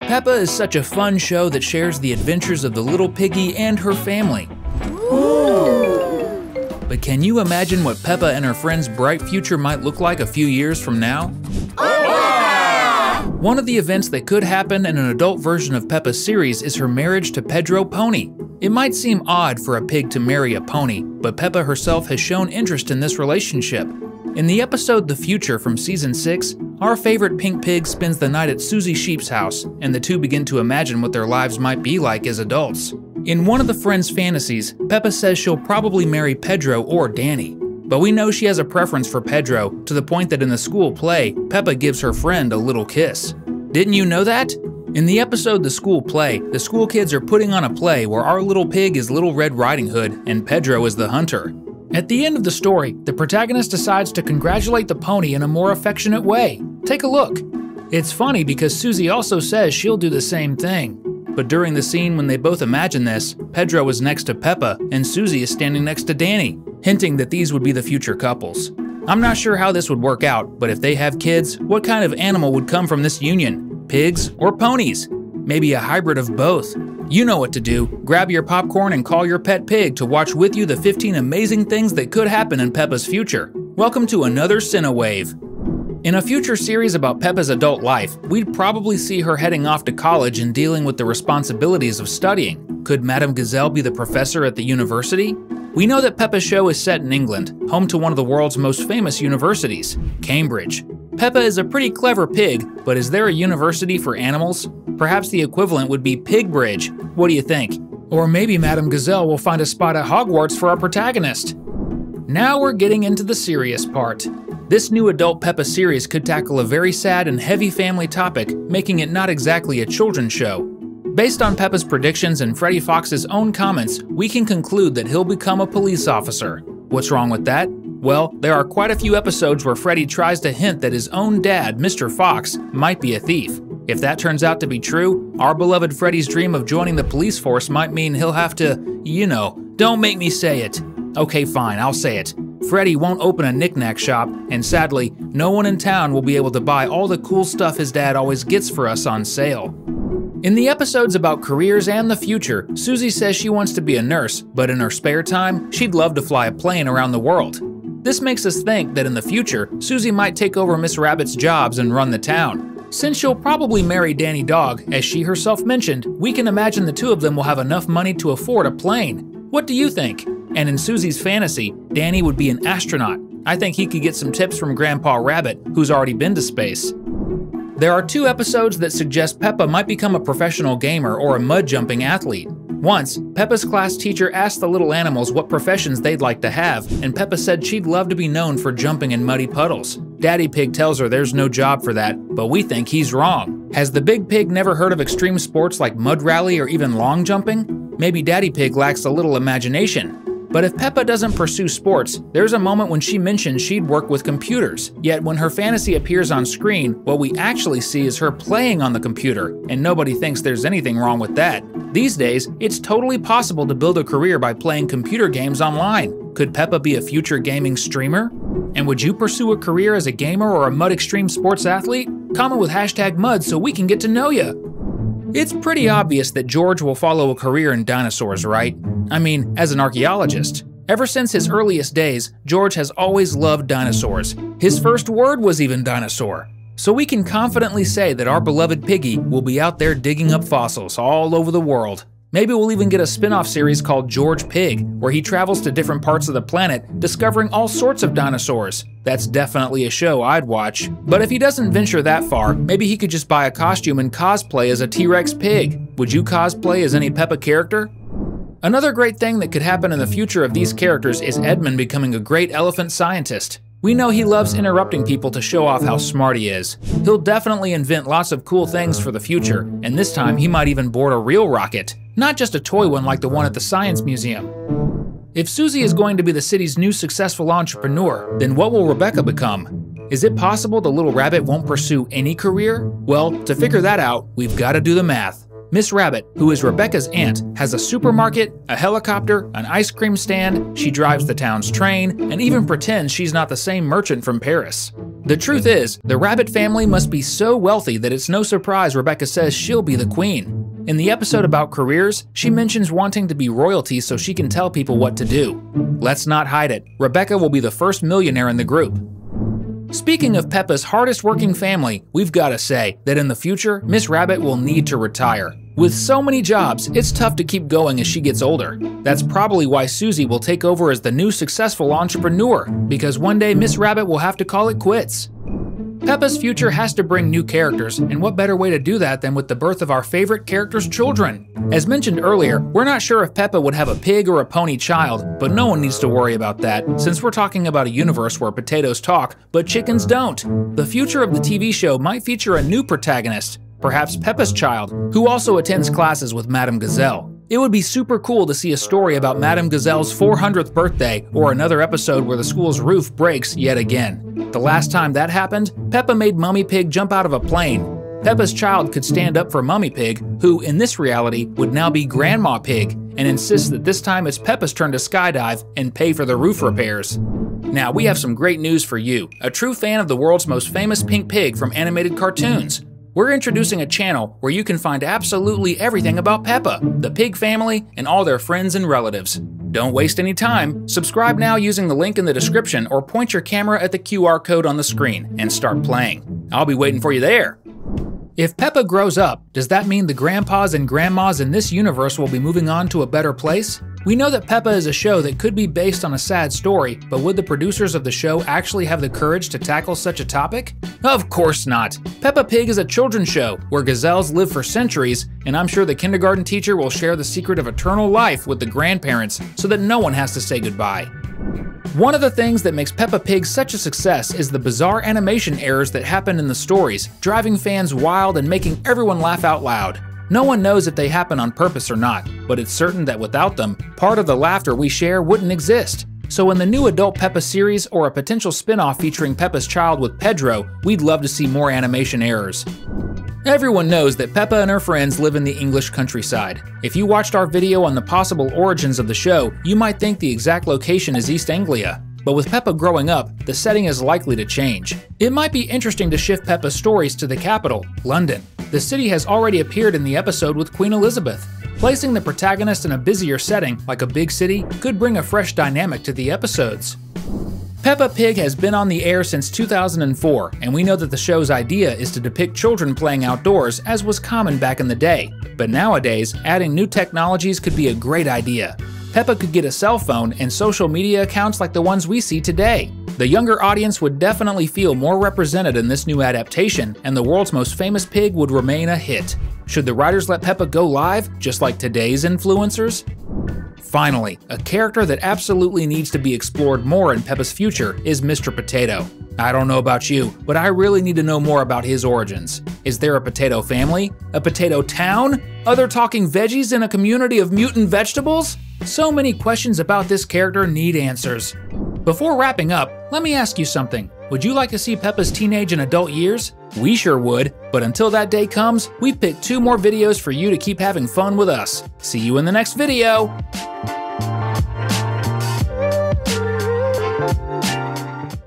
Peppa is such a fun show that shares the adventures of the little piggy and her family. But can you imagine what Peppa and her friends' bright future might look like a few years from now? One of the events that could happen in an adult version of Peppa's series is her marriage to Pedro Pony. It might seem odd for a pig to marry a pony, but Peppa herself has shown interest in this relationship. In the episode The Future from Season 6, our favorite pink pig spends the night at Susie Sheep's house, and the two begin to imagine what their lives might be like as adults. In one of the friends' fantasies, Peppa says she'll probably marry Pedro or Danny. But we know she has a preference for Pedro, to the point that in the school play, Peppa gives her friend a little kiss. Didn't you know that? In the episode The School Play, the school kids are putting on a play where our little pig is Little Red Riding Hood and Pedro is the hunter. At the end of the story, the protagonist decides to congratulate the pony in a more affectionate way. Take a look. It's funny because Susie also says she'll do the same thing. But during the scene when they both imagine this, Pedro is next to Peppa and Susie is standing next to Danny, hinting that these would be the future couples. I'm not sure how this would work out, but if they have kids, what kind of animal would come from this union? Pigs or ponies? Maybe a hybrid of both. You know what to do. Grab your popcorn and call your pet pig to watch with you the 15 amazing things that could happen in Peppa's future. Welcome to another Cinewave. In a future series about Peppa's adult life, we'd probably see her heading off to college and dealing with the responsibilities of studying. Could Madame Gazelle be the professor at the university? We know that Peppa's show is set in England, home to one of the world's most famous universities, Cambridge. Peppa is a pretty clever pig, but is there a university for animals? Perhaps the equivalent would be Pigbridge. What do you think? Or maybe Madame Gazelle will find a spot at Hogwarts for our protagonist. Now we're getting into the serious part. This new adult Peppa series could tackle a very sad and heavy family topic, making it not exactly a children's show. Based on Peppa's predictions and Freddie Fox's own comments, we can conclude that he'll become a police officer. What's wrong with that? Well, there are quite a few episodes where Freddie tries to hint that his own dad, Mr. Fox, might be a thief. If that turns out to be true, our beloved Freddie's dream of joining the police force might mean he'll have to, don't make me say it. Okay, fine, I'll say it. Freddie won't open a knick-knack shop, and sadly, no one in town will be able to buy all the cool stuff his dad always gets for us on sale. In the episodes about careers and the future, Susie says she wants to be a nurse, but in her spare time, she'd love to fly a plane around the world. This makes us think that in the future, Susie might take over Miss Rabbit's jobs and run the town. Since she'll probably marry Danny Dog, as she herself mentioned, we can imagine the two of them will have enough money to afford a plane. What do you think? And in Susie's fantasy, Danny would be an astronaut. I think he could get some tips from Grandpa Rabbit, who's already been to space. There are 2 episodes that suggest Peppa might become a professional gamer or a mud-jumping athlete. Once, Peppa's class teacher asked the little animals what professions they'd like to have, and Peppa said she'd love to be known for jumping in muddy puddles. Daddy Pig tells her there's no job for that, but we think he's wrong. Has the big pig never heard of extreme sports like mud rally or even long jumping? Maybe Daddy Pig lacks a little imagination. But if Peppa doesn't pursue sports, there's a moment when she mentions she'd work with computers. Yet when her fantasy appears on screen, what we actually see is her playing on the computer, and nobody thinks there's anything wrong with that. These days, it's totally possible to build a career by playing computer games online. Could Peppa be a future gaming streamer? And would you pursue a career as a gamer or a mud extreme sports athlete? Comment with #MUD so we can get to know you. It's pretty obvious that George will follow a career in dinosaurs, right? I mean, as an archaeologist. Ever since his earliest days, George has always loved dinosaurs. His first word was even dinosaur. So we can confidently say that our beloved Piggy will be out there digging up fossils all over the world. Maybe we'll even get a spin-off series called George Pig, where he travels to different parts of the planet, discovering all sorts of dinosaurs. That's definitely a show I'd watch. But if he doesn't venture that far, maybe he could just buy a costume and cosplay as a T-Rex pig. Would you cosplay as any Peppa character? Another great thing that could happen in the future of these characters is Edmund becoming a great elephant scientist. We know he loves interrupting people to show off how smart he is. He'll definitely invent lots of cool things for the future, and this time he might even board a real rocket, not just a toy one like the one at the Science Museum. If Susie is going to be the city's new successful entrepreneur, then what will Rebecca become? Is it possible the little rabbit won't pursue any career? Well, to figure that out, we've got to do the math. Miss Rabbit, who is Rebecca's aunt, has a supermarket, a helicopter, an ice cream stand, she drives the town's train, and even pretends she's not the same merchant from Paris. The truth is, the rabbit family must be so wealthy that it's no surprise Rebecca says she'll be the queen. In the episode about careers, she mentions wanting to be royalty so she can tell people what to do. Let's not hide it, Rebecca will be the first millionaire in the group. Speaking of Peppa's hardest working family, we've got to say that in the future, Miss Rabbit will need to retire. With so many jobs, it's tough to keep going as she gets older. That's probably why Susie will take over as the new successful entrepreneur, because one day Miss Rabbit will have to call it quits. Peppa's future has to bring new characters, and what better way to do that than with the birth of our favorite characters' children? As mentioned earlier, we're not sure if Peppa would have a pig or a pony child, but no one needs to worry about that, since we're talking about a universe where potatoes talk, but chickens don't. The future of the TV show might feature a new protagonist, perhaps Peppa's Child, who also attends classes with Madame Gazelle. It would be super cool to see a story about Madame Gazelle's 400th birthday, or another episode where the school's roof breaks yet again. The last time that happened, Peppa made Mummy Pig jump out of a plane. Peppa's Child could stand up for Mummy Pig, who, in this reality, would now be Grandma Pig, and insists that this time it's Peppa's turn to skydive and pay for the roof repairs. Now, we have some great news for you, a true fan of the world's most famous pink pig from animated cartoons. We're introducing a channel where you can find absolutely everything about Peppa, the pig family, and all their friends and relatives. Don't waste any time. Subscribe now using the link in the description or point your camera at the QR code on the screen and start playing. I'll be waiting for you there. If Peppa grows up, does that mean the grandpas and grandmas in this universe will be moving on to a better place? We know that Peppa is a show that could be based on a sad story, but would the producers of the show actually have the courage to tackle such a topic? Of course not. Peppa Pig is a children's show where gazelles live for centuries, and I'm sure the kindergarten teacher will share the secret of eternal life with the grandparents so that no one has to say goodbye. One of the things that makes Peppa Pig such a success is the bizarre animation errors that happen in the stories, driving fans wild and making everyone laugh out loud. No one knows if they happen on purpose or not, but it's certain that without them, part of the laughter we share wouldn't exist. So in the new adult Peppa series or a potential spin-off featuring Peppa's Child with Pedro, we'd love to see more animation errors. Everyone knows that Peppa and her friends live in the English countryside. If you watched our video on the possible origins of the show, you might think the exact location is East Anglia. But with Peppa growing up, the setting is likely to change. It might be interesting to shift Peppa's stories to the capital, London. The city has already appeared in the episode with Queen Elizabeth. Placing the protagonist in a busier setting, like a big city, could bring a fresh dynamic to the episodes. Peppa Pig has been on the air since 2004, and we know that the show's idea is to depict children playing outdoors, as was common back in the day. But nowadays, adding new technologies could be a great idea. Peppa could get a cell phone and social media accounts like the ones we see today. The younger audience would definitely feel more represented in this new adaptation, and the world's most famous pig would remain a hit. Should the writers let Peppa go live, just like today's influencers? Finally, a character that absolutely needs to be explored more in Peppa's future is Mr. Potato. I don't know about you, but I really need to know more about his origins. Is there a potato family? A potato town? Other talking veggies in a community of mutant vegetables? So many questions about this character need answers. Before wrapping up, let me ask you something. Would you like to see Peppa's teenage and adult years? We sure would, but until that day comes, we've picked 2 more videos for you to keep having fun with us. See you in the next video!